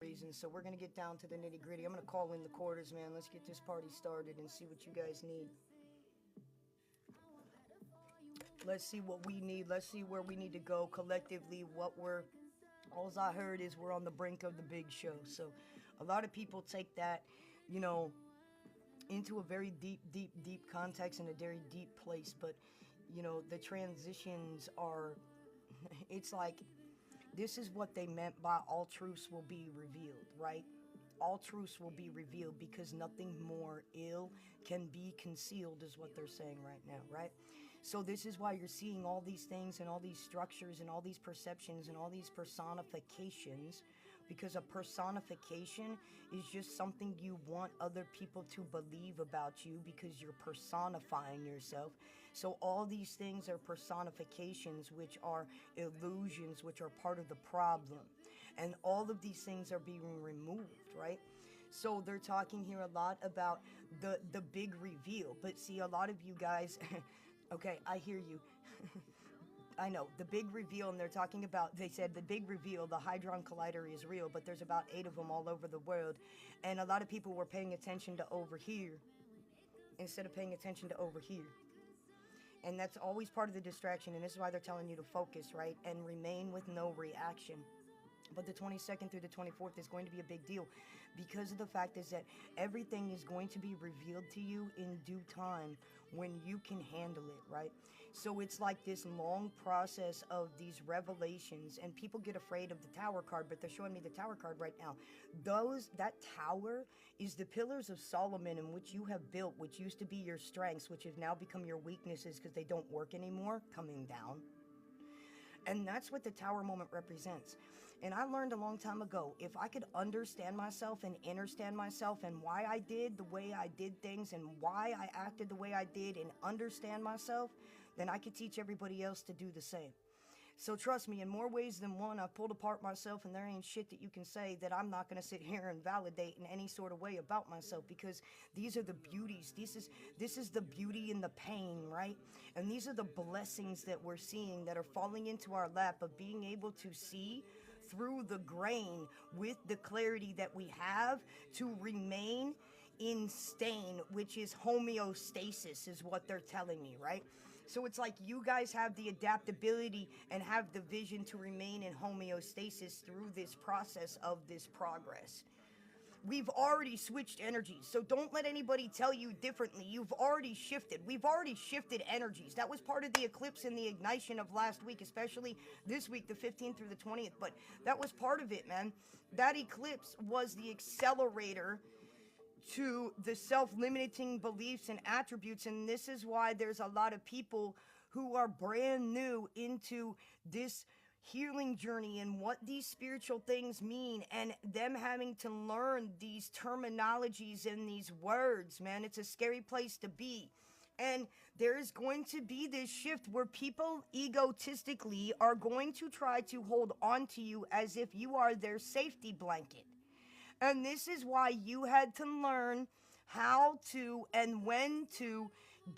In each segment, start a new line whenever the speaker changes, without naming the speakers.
reasons. So we're gonna get down to the nitty gritty. I'm gonna call in the quarters, man. Let's get this party started and see what you guys need. Let's see what we need. Let's see where we need to go collectively. All I heard is we're on the brink of the big show. So a lot of people take that, you know, into a very deep context and a very deep place. But, the transitions are, it's like, this is what they meant by all truths will be revealed, right? All truths will be revealed because nothing more ill can be concealed, is what they're saying right now, right? So this is why you're seeing all these things and all these structures and all these perceptions and all these personifications, because a personification is just something you want other people to believe about you because you're personifying yourself. So all these things are personifications, which are illusions, which are part of the problem. And all of these things are being removed, right? So they're talking here a lot about the big reveal. But see, a lot of you guys, okay, I hear you. I know, the big reveal, and they're talking about, they said the big reveal, the Hadron Collider is real, but there's about 8 of them all over the world. And a lot of people were paying attention to over here instead of paying attention to over here. And that's always part of the distraction, and this is why they're telling you to focus, right? And remain with no reaction. But the 22nd through the 24th is going to be a big deal because of the fact is that everything is going to be revealed to you in due time when you can handle it, right? So it's like this long process of these revelations, and people get afraid of the Tower card, but they're showing me the Tower card right now. That tower is the pillars of Solomon in which you have built, which used to be your strengths, which have now become your weaknesses because they don't work anymore, coming down. And that's what the tower moment represents. And I learned a long time ago, if I could understand myself and understand myself and why I did the way I did things and why I acted the way I did and understand myself, then I could teach everybody else to do the same. So trust me, in more ways than one, I've pulled apart myself, and there ain't shit that you can say that I'm not going to sit here and validate in any sort of way about myself, because these are the beauties. This is the beauty and the pain, right? And these are the blessings that we're seeing that are falling into our lap of being able to see through the grain with the clarity that we have to remain in stain, which is homeostasis, is what they're telling me, right? So it's like you guys have the adaptability and have the vision to remain in homeostasis through this process of this progress. We've already switched energies, so don't let anybody tell you differently. You've already shifted. We've already shifted energies. That was part of the eclipse and the ignition of last week, especially this week, the 15th through the 20th. But that was part of it, man. That eclipse was the accelerator to the self-limiting beliefs and attributes, and this is why there's a lot of people who are brand new into this healing journey and what these spiritual things mean, and them having to learn these terminologies and these words. Man, it's a scary place to be. And there is going to be this shift where people egotistically are going to try to hold on to you as if you are their safety blanket. And this is why you had to learn how to and when to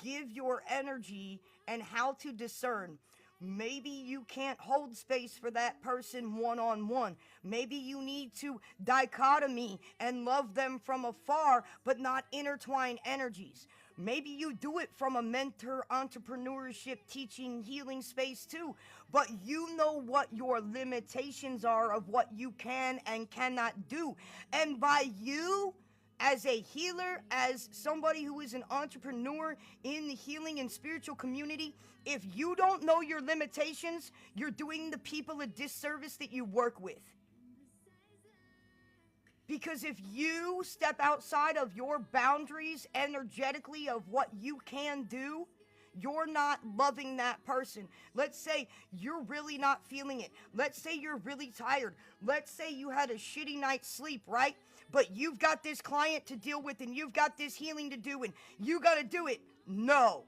give your energy and how to discern. Maybe you can't hold space for that person one-on-one. Maybe you need to dichotomy and love them from afar, but not intertwine energies. Maybe you do it from a mentor, entrepreneurship, teaching, healing space too, but you know what your limitations are of what you can and cannot do. And by you, as a healer, as somebody who is an entrepreneur in the healing and spiritual community, if you don't know your limitations, you're doing the people a disservice that you work with. Because if you step outside of your boundaries energetically of what you can do, you're not loving that person. Let's say you're really not feeling it. Let's say you're really tired. Let's say you had a shitty night's sleep, right? But you've got this client to deal with and you've got this healing to do and you got to do it. No.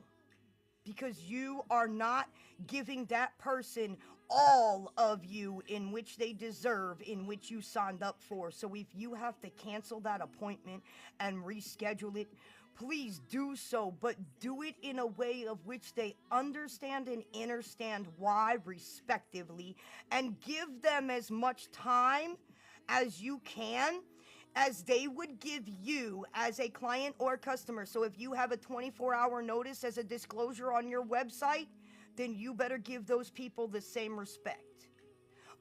Because you are not giving that person all of you in which they deserve, in which you signed up for. So if you have to cancel that appointment and reschedule it, please do so, but do it in a way of which they understand and understand why, respectively, and give them as much time as you can, as they would give you as a client or customer. So if you have a 24-hour notice as a disclosure on your website, then you better give those people the same respect.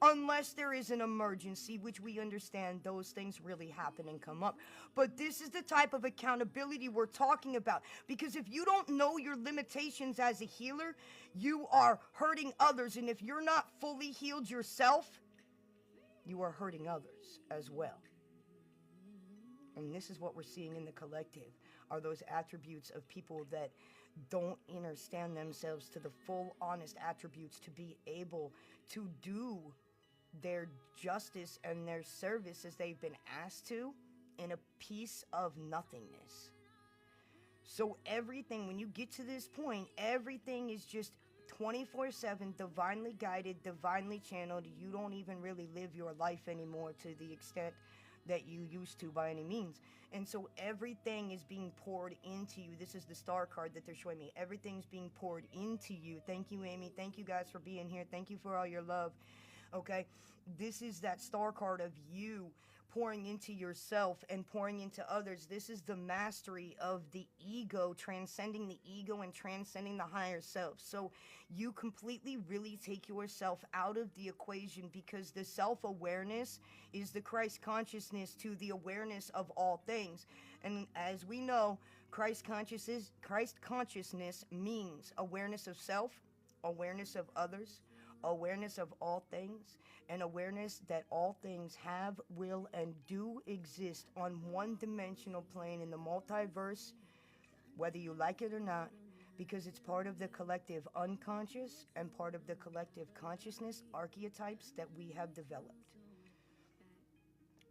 Unless there is an emergency, which we understand those things really happen and come up. But this is the type of accountability we're talking about. Because if you don't know your limitations as a healer, you are hurting others. And if you're not fully healed yourself, you are hurting others as well. And this is what we're seeing in the collective, are those attributes of people that don't understand themselves to the full, honest attributes to be able to do their justice and their service as they've been asked to in a piece of nothingness. So everything, when you get to this point, everything is just 24/7, divinely guided, divinely channeled. You don't even really live your life anymore to the extent that you used to by any means. And so everything is being poured into you. This is the star card that they're showing me. Everything's being poured into you. Thank you, Amy. Thank you guys for being here. Thank you for all your love. Okay, this is that star card of you pouring into yourself and pouring into others. This is the mastery of the ego, transcending the ego and transcending the higher self. So you completely really take yourself out of the equation, because the self-awareness is the Christ consciousness to the awareness of all things. And as we know, Christ consciousness means awareness of self, awareness of others, awareness of all things, and awareness that all things have, will, and do exist on one-dimensional plane in the multiverse, whether you like it or not, because it's part of the collective unconscious and part of the collective consciousness archetypes that we have developed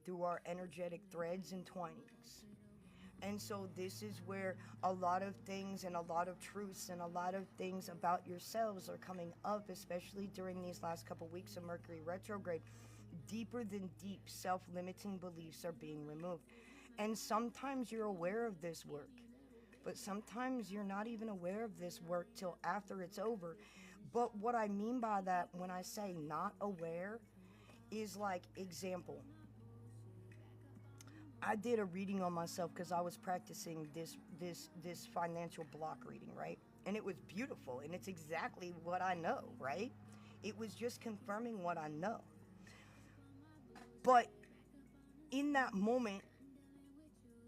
through our energetic threads and twinings. And so this is where a lot of things and a lot of truths and a lot of things about yourselves are coming up, especially during these last couple weeks of Mercury retrograde. Deeper than deep self-limiting beliefs are being removed. And sometimes you're aware of this work, but sometimes you're not even aware of this work till after it's over. But what I mean by that when I say not aware is, like, example, I did a reading on myself because I was practicing this financial block reading, right? And it was beautiful, and it's exactly what I know, right? It was just confirming what I know. But in that moment,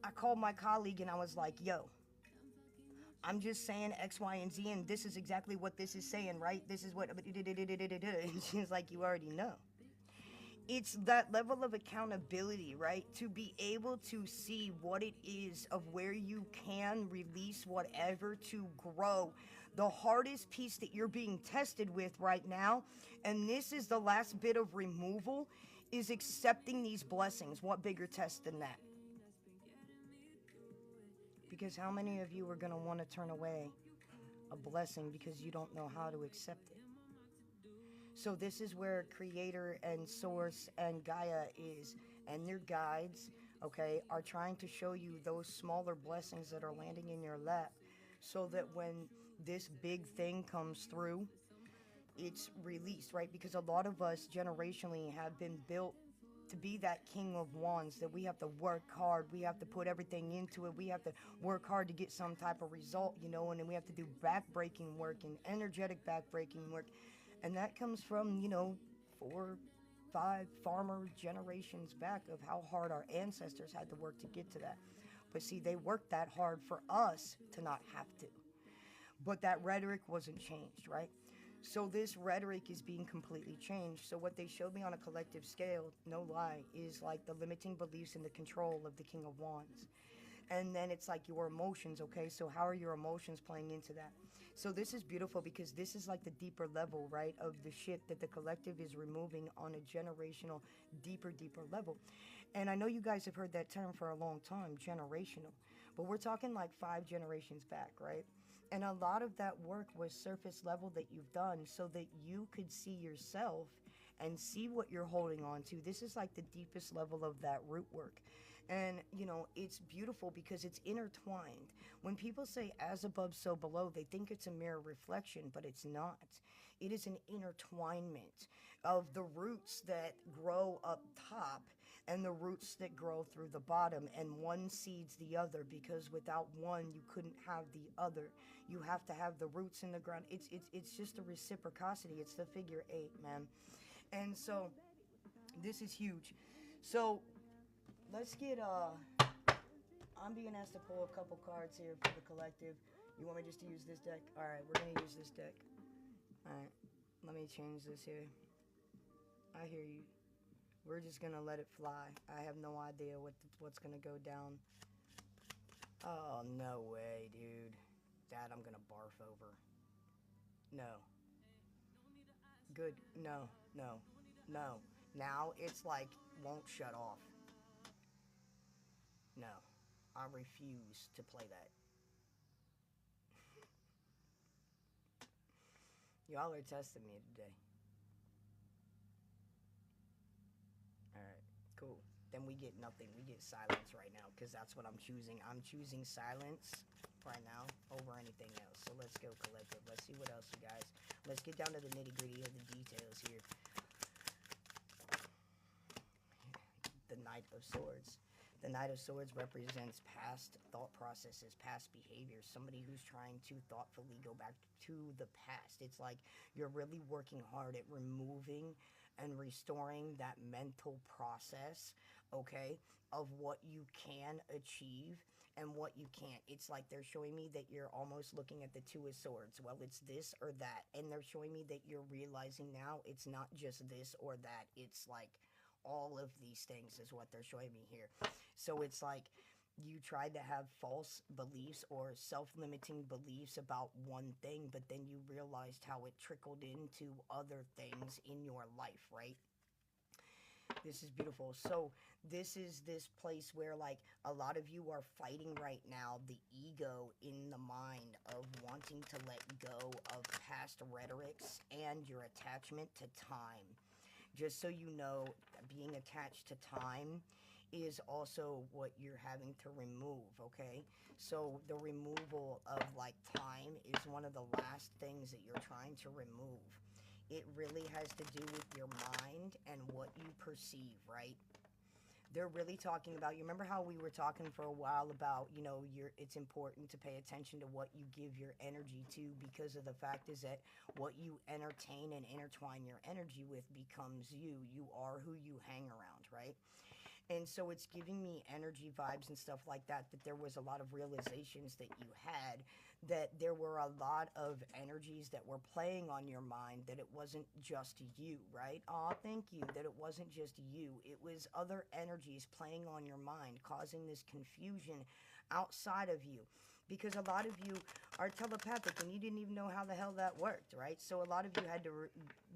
I called my colleague and I was like, yo, I'm just saying X, Y, and Z, and this is exactly what this is saying, right? This is what, and she's like, you already know. It's that level of accountability, right? To be able to see what it is of where you can release whatever to grow. The hardest piece that you're being tested with right now, and this is the last bit of removal, is accepting these blessings. What bigger test than that? Because how many of you are going to want to turn away a blessing because you don't know how to accept it? So this is where Creator and Source and Gaia is, and their guides, okay, are trying to show you those smaller blessings that are landing in your lap, so that when this big thing comes through, it's released, right? Because a lot of us generationally have been built to be that King of Wands, that we have to work hard, we have to put everything into it, we have to work hard to get some type of result, you know, and then we have to do back-breaking work and energetic back-breaking work. And that comes from, 4, 5 farmer generations back of how hard our ancestors had to work to get to that. But see, they worked that hard for us to not have to. But that rhetoric wasn't changed, right? So this rhetoric is being completely changed. So what they showed me on a collective scale, no lie, is like the limiting beliefs and the control of the King of Wands. And then it's like your emotions, okay? So how are your emotions playing into that? So this is beautiful because this is like the deeper level, right, of the shit that the collective is removing on a generational, deeper level. And I know you guys have heard that term for a long time, generational. But we're talking like 5 generations back, right? And a lot of that work was surface level that you've done so that you could see yourself and see what you're holding on to. This is like the deepest level of that root work. And, it's beautiful because it's intertwined. When people say as above, so below, they think it's a mirror reflection, but it's not. It is an intertwinement of the roots that grow up top and the roots that grow through the bottom, and one seeds the other, because without one you couldn't have the other. You have to have the roots in the ground. It's just a reciprocity. It's the figure 8, man. And so this is huge. So let's get I'm being asked to pull a couple cards here for the collective. You want me just to use this deck? All right, we're gonna use this deck. All right, let me change this here. I hear you. We're just gonna let it fly. I have no idea what's gonna go down. Oh, no way, dude. That I'm gonna barf over. No. Good. No, no, no. Now it's like won't shut off. No. I refuse to play that. Y'all are testing me today. Alright, cool. Then we get nothing. We get silence right now, because that's what I'm choosing. I'm choosing silence right now over anything else. So let's go, collective. Let's see what else, you guys. Let's get down to the nitty-gritty of the details here. The Knight of Swords. The Knight of Swords represents past thought processes, past behaviors, somebody who's trying to thoughtfully go back to the past. It's like you're really working hard at removing and restoring that mental process, okay, of what you can achieve and what you can't. It's like they're showing me that you're almost looking at the Two of Swords. Well, it's this or that. And they're showing me that you're realizing now it's not just this or that. It's like all of these things is what they're showing me here. So it's like you tried to have false beliefs or self-limiting beliefs about one thing, but then you realized how it trickled into other things in your life, right? This is beautiful. So this is this place where, like, a lot of you are fighting right now the ego in the mind of wanting to let go of past rhetorics and your attachment to time. Just so you know, being attached to time is also what you're having to remove, okay? So the removal of, like, time is one of the last things that you're trying to remove. It really has to do with your mind and what you perceive, right? They're really talking about, you remember how we were talking for a while about, you know, it's important to pay attention to what you give your energy to, because of the fact is that what you entertain and intertwine your energy with becomes you. You are who you hang around, right? And so it's giving me energy vibes and stuff like that, that there was a lot of realizations that you had, that there were a lot of energies that were playing on your mind, that it wasn't just you, right? Aw, thank you. That it wasn't just you. It was other energies playing on your mind, causing this confusion outside of you. Because a lot of you are telepathic and you didn't even know how the hell that worked, right? So a lot of you had to,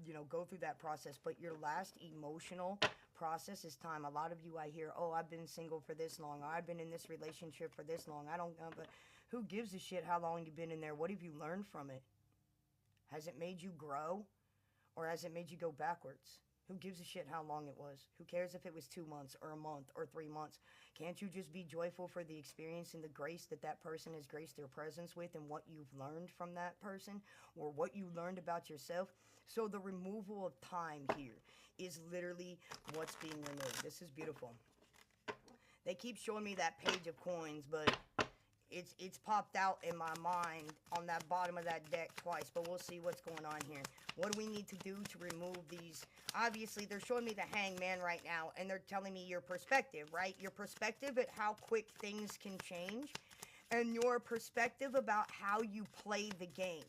you know, go through that process. But your last emotional process is time. A lot of you, I hear, oh, I've been single for this long, or I've been in this relationship for this long. I don't know, but who gives a shit how long you've been in there? What have you learned from it? Has it made you grow, or has it made you go backwards? Who gives a shit how long it was? Who cares if it was 2 months or a month or 3 months? Can't you just be joyful for the experience and the grace that that person has graced their presence with, and what you've learned from that person, or what you learned about yourself? So the removal of time here is literally what's being removed. This is beautiful. They keep showing me that page of coins, but it's popped out in my mind on that bottom of that deck twice, but we'll see what's going on here. What do we need to do to remove these? Obviously, they're showing me the Hangman right now, and they're telling me your perspective, right? Your perspective at how quick things can change, and your perspective about how you play the game.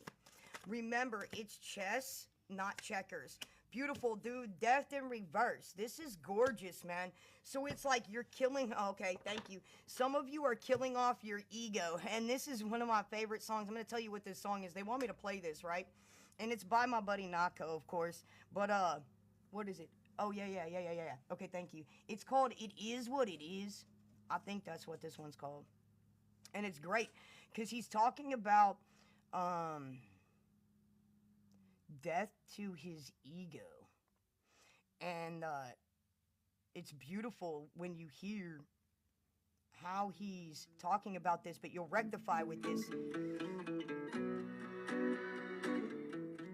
Remember, it's chess, not checkers. Beautiful, dude. Death in reverse. This is gorgeous, man. So it's like you're killing... Okay, thank you. Some of you are killing off your ego. And this is one of my favorite songs. I'm going to tell you what this song is. They want me to play this, right? And it's by my buddy Nako, of course. But, what is it? Oh, yeah. Okay, thank you. It's called It Is What It Is. I think that's what this one's called. And it's great. Because he's talking about... death to his ego. And it's beautiful when you hear how he's talking about this, but you'll rectify with this.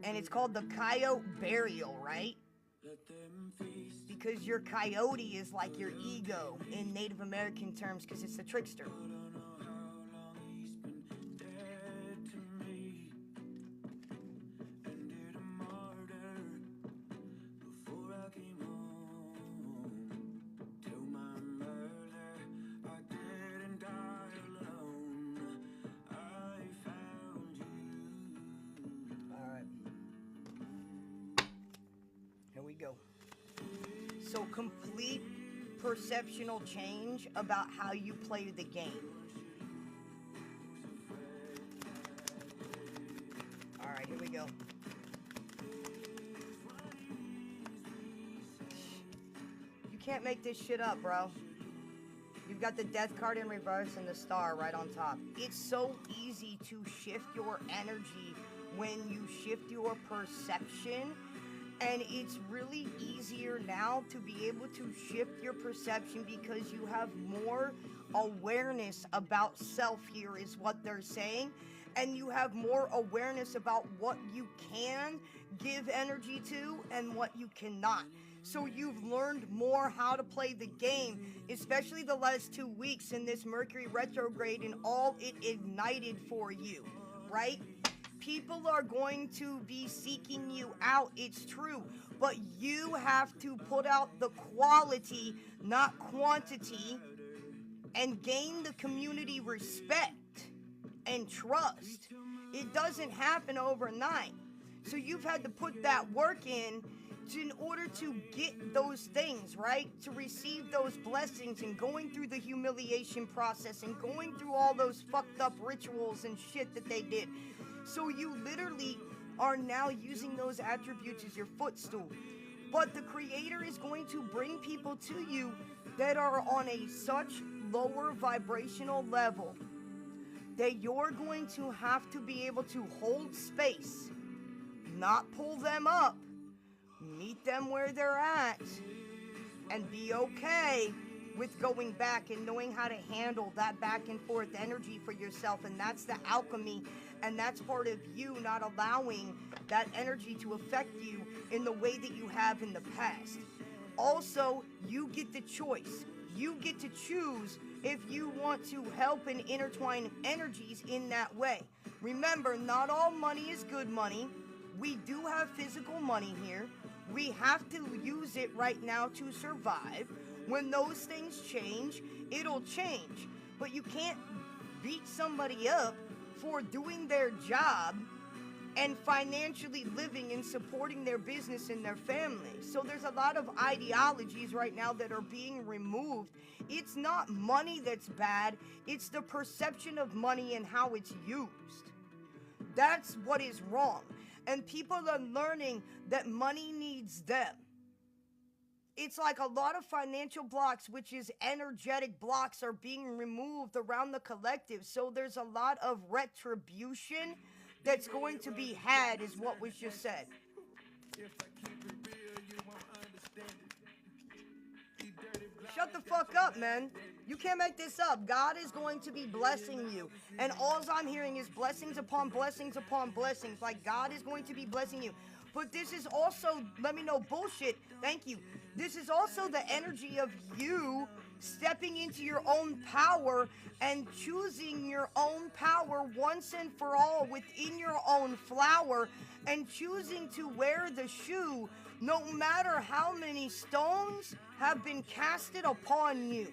And it's called the Coyote Burial, right? because your coyote is like your ego in Native American terms, because it's the trickster. Go. So complete perceptional change about how you play the game. All right, here we go. You can't make this shit up, bro. You've got the death card in reverse and the star right on top. It's so easy to shift your energy when you shift your perception. And it's really easier now to be able to shift your perception because you have more awareness about self here, is what they're saying. And you have more awareness about what you can give energy to and what you cannot. So you've learned more how to play the game, especially the last 2 weeks in this Mercury retrograde and all it ignited for you, right? People are going to be seeking you out, it's true, but you have to put out the quality, not quantity, and gain the community respect and trust. It doesn't happen overnight. So you've had to put that work in order to get those things, right? To receive those blessings and going through the humiliation process and going through all those fucked up rituals and shit that they did. So you literally are now using those attributes as your footstool. But the Creator is going to bring people to you that are on a such lower vibrational level that you're going to have to be able to hold space, not pull them up, meet them where they're at, and be okay with going back and knowing how to handle that back and forth energy for yourself. And that's the alchemy, and that's part of you not allowing that energy to affect you in the way that you have in the past. Also, you get the choice. You get to choose if you want to help and intertwine energies in that way. Remember, not all money is good money. We do have physical money here. We have to use it right now to survive. When those things change, it'll change. But you can't beat somebody up for doing their job and financially living and supporting their business and their family. So there's a lot of ideologies right now that are being removed. It's not money that's bad, it's the perception of money and how it's used. That's what is wrong. And people are learning that money needs them. It's like a lot of financial blocks, which is energetic blocks, are being removed around the collective. So there's a lot of retribution that's going to be had, is what was just said. Shut the fuck up, man. You can't make this up. God is going to be blessing you. And all I'm hearing is blessings upon blessings upon blessings. Like, God is going to be blessing you. But this is also, let me know, bullshit. Thank you. This is also the energy of you stepping into your own power and choosing your own power once and for all within your own flower, and choosing to wear the shoe no matter how many stones have been casted upon you.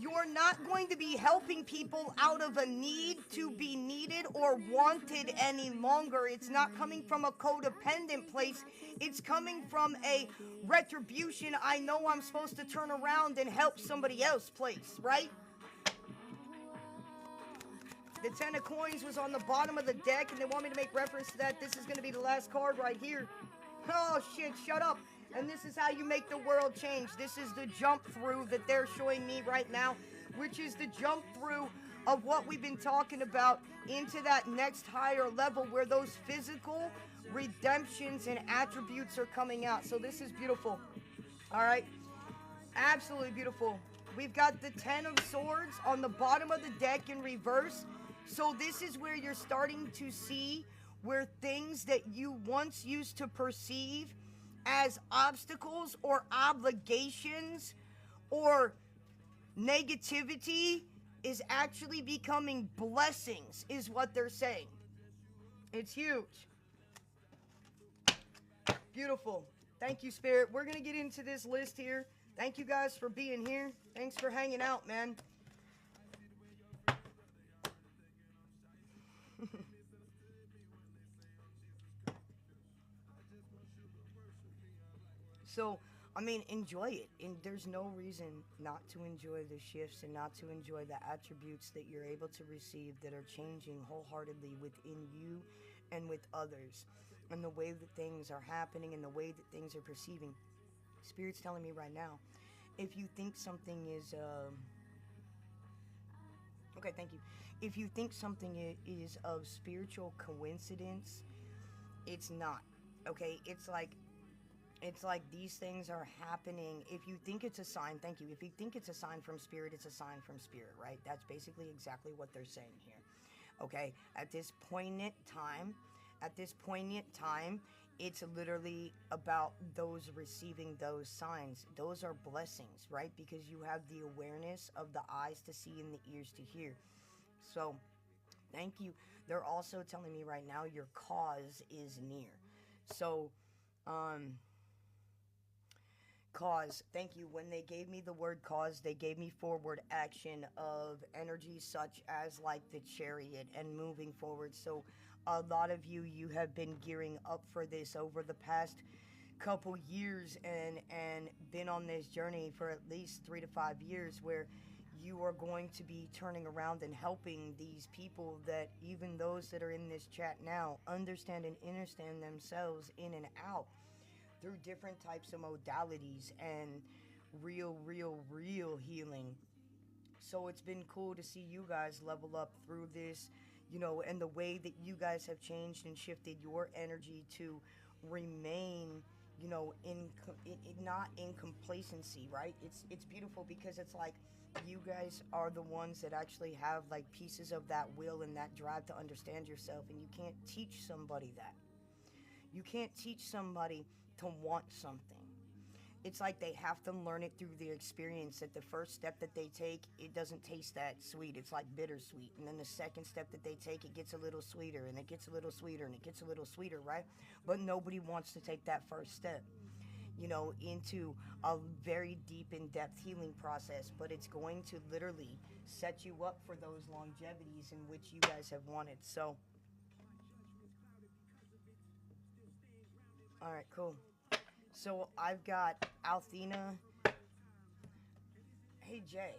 You're not going to be helping people out of a need to be needed or wanted any longer. It's not coming from a codependent place. It's coming from a retribution. I know I'm supposed to turn around and help somebody else place, right? The 10 of coins was on the bottom of the deck, and they want me to make reference to that. This is going to be the last card right here. Oh, shit, shut up. And this is how you make the world change. This is the jump through that they're showing me right now, which is the jump through of what we've been talking about into that next higher level where those physical redemptions and attributes are coming out. So this is beautiful. All right. Absolutely beautiful. We've got the 10 of swords on the bottom of the deck in reverse. So this is where you're starting to see where things that you once used to perceive as obstacles or obligations or negativity is actually becoming blessings, is what they're saying. It's huge. Beautiful. Thank you, Spirit. We're going to get into this list here. Thank you guys for being here. Thanks for hanging out, man. So, I mean, enjoy it. And there's no reason not to enjoy the shifts and not to enjoy the attributes that you're able to receive that are changing wholeheartedly within you and with others. And the way that things are happening and the way that things are perceiving. Spirit's telling me right now, if you think something is, okay, thank you. If you think something is of spiritual coincidence, it's not. Okay, it's like these things are happening. If you think it's a sign, thank you. If you think it's a sign from Spirit, it's a sign from Spirit, right? That's basically exactly what they're saying here. Okay, at this poignant time, it's literally about those receiving those signs. Those are blessings, right? Because you have the awareness of the eyes to see and the ears to hear. So, thank you. They're also telling me right now your cause is near. So, um, cause, thank you. When they gave me the word cause, they gave me forward action of energy such as like the chariot and moving forward. So a lot of you have been gearing up for this over the past couple years and been on this journey for at least 3 to 5 years where you are going to be turning around and helping these people that even those that are in this chat now understand and understand themselves in and out through different types of modalities and real healing. So it's been cool to see you guys level up through this, and the way that you guys have changed and shifted your energy to remain, not in complacency, right? It's beautiful because it's like you guys are the ones that actually have like pieces of that will and that drive to understand yourself, and you can't teach somebody that. You can't teach somebody to want something. It's like they have to learn it through their experience that the first step that they take, it doesn't taste that sweet. It's like bittersweet. And then the second step that they take, it gets a little sweeter and it gets a little sweeter and it gets a little sweeter, right? But nobody wants to take that first step, into a very deep, in depth healing process. But it's going to literally set you up for those longevities in which you guys have wanted. So, all right, cool. So I've got Althena. Hey Jay,